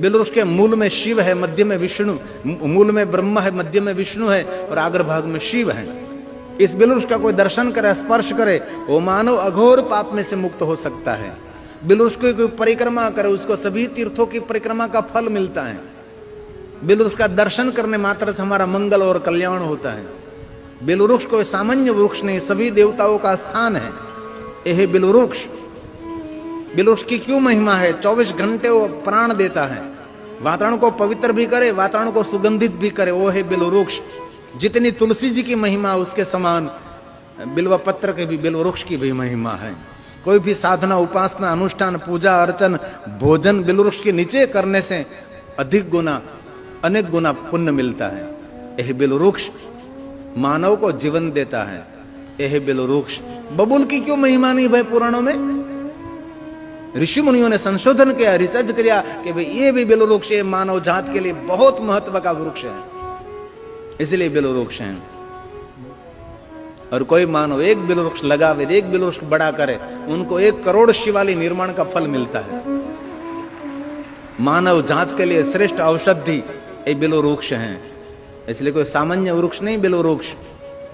Bill वृक्ष के मूल में शिव है, मध्य में विष्णु, मूल में ब्रह्मा है, मध्य में विष्णु है और अग्रभाग में शिव है। इस बिल वृक्ष का कोई दर्शन करे, स्पर्श करे, वो मानव अघोर पाप में से मुक्त हो सकता है। बिल वृक्ष की कोई परिक्रमा करे, उसको सभी तीर्थों की परिक्रमा का फल मिलता है। बिल वृक्ष का दर्शन करने मात्र से हमारा मंगल और कल्याण होता है। बिल वृक्ष कोई सामान्य वृक्ष नहीं, सभी देवताओं का स्थान है यह बिल वृक्ष। बिल वृक्ष की क्यों महिमा है? 24 घंटे वो प्राण देता है, वातावरण को पवित्र भी करे, वातावरण को सुगंधित भी करे, वो है बिल वृक्ष। जितनी तुलसी जी की महिमा उसके समान बिल्व पत्र के भी, बिल वृक्ष की भी महिमा है। कोई भी साधना, उपासना, अनुष्ठान, पूजा अर्चन, भोजन बिल वृक्ष के नीचे करने से अधिक गुना, अनेक गुना पुण्य मिलता है। यह बिल वृक्ष मानव को जीवन देता है। यह बिल वृक्ष। बबूल की क्यों महिमा नहीं भाई पुराणों में? ऋषि मुनियों ने संशोधन किया, रिसर्च किया कि भाई ये भी बिल वृक्ष है, मानव जात के लिए बहुत महत्व का वृक्ष है, इसलिए बिल वृक्ष है। और कोई मानव एक बिल वृक्ष लगावे, एक बिल वृक्ष बड़ा करे, उनको 1 करोड़ शिवालय निर्माण का फल मिलता है। मानव जात के लिए श्रेष्ठ औषधि ये बिल वृक्ष है, इसलिए कोई सामान्य वृक्ष नहीं बिल वृक्ष,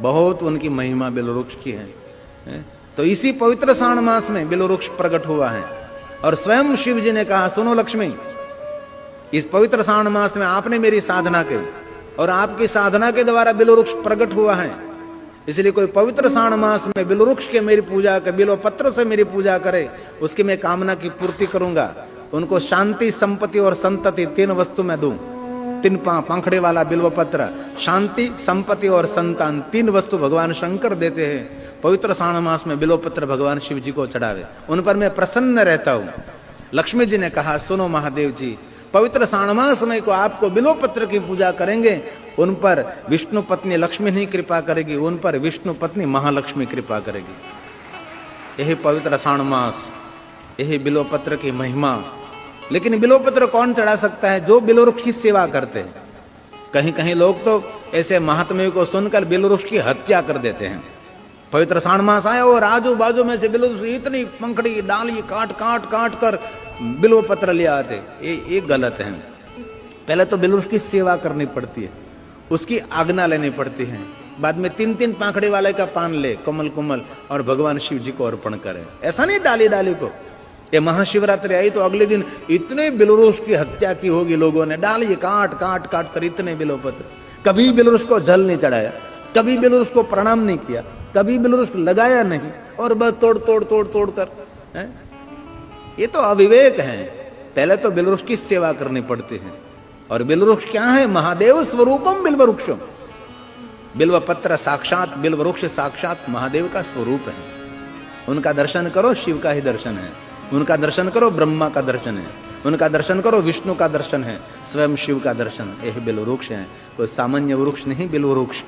बहुत उनकी महिमा बिल वृक्ष की है। तो इसी पवित्र श्रावण मास में बिल वृक्ष प्रकट हुआ है और स्वयं शिव जी ने कहा, सुनो लक्ष्मी, इस पवित्र श्रावण मास में आपने मेरी साधना की और आपकी साधना के द्वारा बिल वृक्ष प्रकट हुआ है, इसलिए कोई पवित्र श्रावण मास में बिल वृक्ष के मेरी पूजा करे, बिल्व पत्र से मेरी पूजा करे, उसकी मैं कामना की पूर्ति करूंगा। उनको शांति, संपत्ति और संतति 3 वस्तु मैं दूं। 3 पंखड़े वाला बिल्व पत्र, शांति, संपत्ति और संतान, 3 वस्तु भगवान शंकर देते हैं। पवित्र श्रावण मास में बिल्व पत्र भगवान शिव जी को चढ़ावे, उन पर मैं प्रसन्न रहता हूं। लक्ष्मी जी ने कहा, सुनो महादेव जी, पवित्र श्रावण मास में को आपको बिल्व पत्र की पूजा करेंगे, उन पर विष्णु पत्नी लक्ष्मी नहीं कृपा करेगी, उन पर विष्णु पत्नी महालक्ष्मी कृपा करेगी। यही पवित्र श्रावण मास, यही बिल्व पत्र की महिमा। लेकिन बिल्व पत्र कौन चढ़ा सकता है? जो बिल्व वृक्ष की सेवा करते हैं। कहीं कहीं लोग तो ऐसे महात्म्य को सुनकर बिल्व वृक्ष की हत्या कर देते हैं। पवित्र श्रावण मास आया और आजू बाजू में से बिल्व वृक्ष इतनी पंखड़ी डाली काट काट काट कर बिल्व पत्र ले आते, ये गलत है। पहले तो बिल्व वृक्ष की सेवा करनी पड़ती है, उसकी आज्ञा लेनी पड़ती है, बाद में 3-3 पंखड़ी वाले का पान ले कमल कमल और भगवान शिव जी को अर्पण करे। ऐसा नहीं डाली डाली को। ये महाशिवरात्रि आई तो अगले दिन इतने बिल्व वृक्ष की हत्या की होगी लोगों ने, डाली काट काट काट कर इतने बिल्व पत्र। कभी बिल्व वृक्ष को जल नहीं चढ़ाया, कभी बिल्व वृक्ष को प्रणाम नहीं किया, कभी बिल्व वृक्ष लगाया नहीं, और बस तोड़ तोड़ तोड़ तोड़ कर है? ये तो अविवेक है। पहले तो बिल्व वृक्ष की सेवा करनी पड़ती है। और बिल्व वृक्ष क्या है? महादेव स्वरूपम बिल्व वृक्षम। बिल्व पत्र साक्षात, बिल्व वृक्ष साक्षात महादेव का स्वरूप है। उनका दर्शन करो, शिव का ही दर्शन है। उनका दर्शन करो, ब्रह्मा का दर्शन है। उनका दर्शन करो, विष्णु का दर्शन है, स्वयं शिव का दर्शन। यह बिल्व वृक्ष है, कोई सामान्य वृक्ष नहीं बिल्व वृक्ष।